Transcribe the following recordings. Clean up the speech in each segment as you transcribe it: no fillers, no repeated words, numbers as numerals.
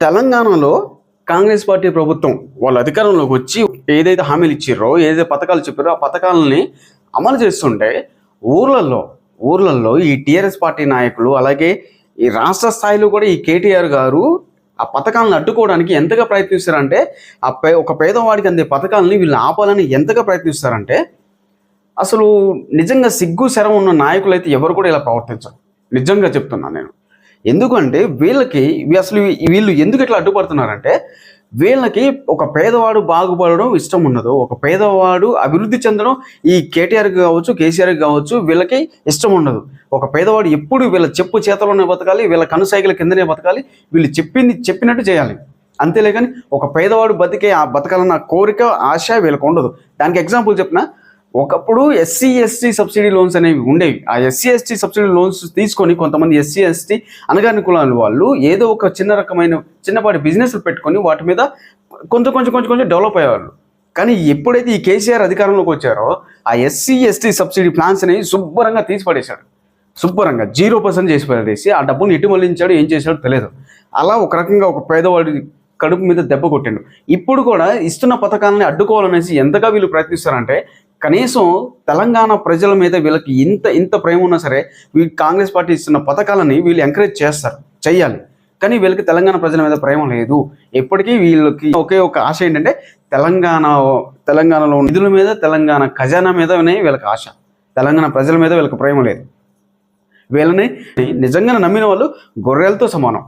తెలంగాణలో కాంగ్రెస్ పార్టీ ప్రభుత్వం వాళ్ళ అధికారంలోకి వచ్చి ఏదైతే హామీలు ఇచ్చిర్రో, ఏదైతే పథకాలు చెప్పారో ఆ పథకాలని అమలు చేస్తుంటే ఊర్లలో ఊర్లలో ఈ టీఆర్ఎస్ పార్టీ నాయకులు, అలాగే ఈ రాష్ట్ర స్థాయిలో కూడా ఈ కేటీఆర్ గారు ఆ పథకాలను అడ్డుకోవడానికి ఎంతగా ప్రయత్నిస్తారంటే, ఒక పేదవాడికి అందే పథకాలని వీళ్ళు ఆపాలని ఎంతగా ప్రయత్నిస్తారంటే, అసలు నిజంగా సిగ్గు శరం ఉన్న నాయకులు అయితే ఎవరు కూడా ఇలా ప్రవర్తించరు. నిజంగా చెప్తున్నాను నేను. ఎందుకంటే వీళ్ళు ఎందుకు ఇట్లా అడ్డుపడుతున్నారంటే, వీళ్ళకి ఒక పేదవాడు బాగుపడడం ఇష్టం ఉండదు. ఒక పేదవాడు అభివృద్ధి చెందడం ఈ కేటీఆర్కి కావచ్చు, కేసీఆర్కి కావచ్చు, వీళ్ళకి ఇష్టం ఉండదు. ఒక పేదవాడు ఎప్పుడు వీళ్ళ చెప్పు చేతలోనే బతకాలి, వీళ్ళ కనుసైగల కిందనే బతకాలి, వీళ్ళు చెప్పినట్టు చేయాలి. అంతేలే కానీ ఒక పేదవాడు బతకాలన్న కోరిక, ఆశ వీళ్ళకి ఉండదు. దానికి ఎగ్జాంపుల్ చెప్పిన, ఒకప్పుడు ఎస్సీ ఎస్టీ సబ్సిడీ లోన్స్ అనేవి ఉండేవి. ఆ ఎస్సీ ఎస్టీ సబ్సిడీ లోన్స్ తీసుకొని కొంతమంది ఎస్సీ ఎస్టీ అనగాని కులాల వాళ్ళు ఏదో ఒక చిన్నపాటి బిజినెస్లు పెట్టుకొని వాటి మీద కొంచెం డెవలప్ అయ్యేవాళ్ళు. కానీ ఎప్పుడైతే ఈ కేసీఆర్ అధికారంలోకి వచ్చారో ఆ ఎస్సీ ఎస్టీ సబ్సిడీ ప్లాన్స్ అనేవి శుభ్రంగా తీసి పడేశాడు. శుభ్రంగా 0% చేసి పడేసి ఆ డబ్బును ఎటు మళ్ళించాడు, ఏం చేశాడో తెలియదు. అలా ఒక రకంగా ఒక పేదవాడి కడుపు మీద దెబ్బ కొట్టిండు. ఇప్పుడు కూడా ఇస్తున్న పథకాలని అడ్డుకోవాలనేసి ఎంతగా వీళ్ళు ప్రయత్నిస్తారంటే, కనీసం తెలంగాణ ప్రజల మీద వీళ్ళకి ఇంత ప్రేమ ఉన్నా సరే కాంగ్రెస్ పార్టీ ఇస్తున్న పథకాలని వీళ్ళు ఎంకరేజ్ చెయ్యాలి. కానీ వీళ్ళకి తెలంగాణ ప్రజల మీద ప్రేమ లేదు. ఎప్పటికీ వీళ్ళకి ఒకే ఒక ఆశ ఏంటంటే, తెలంగాణలో నిధుల మీద, తెలంగాణ ఖజానా మీదనే వీళ్ళకి ఆశ. తెలంగాణ ప్రజల మీద వీళ్ళకి ప్రేమ లేదు. వీళ్ళని నిజంగా నమ్మిన వాళ్ళు గొర్రెలతో సమానం.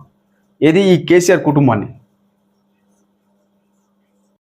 ఏది ఈ కేసీఆర్ కుటుంబాన్ని.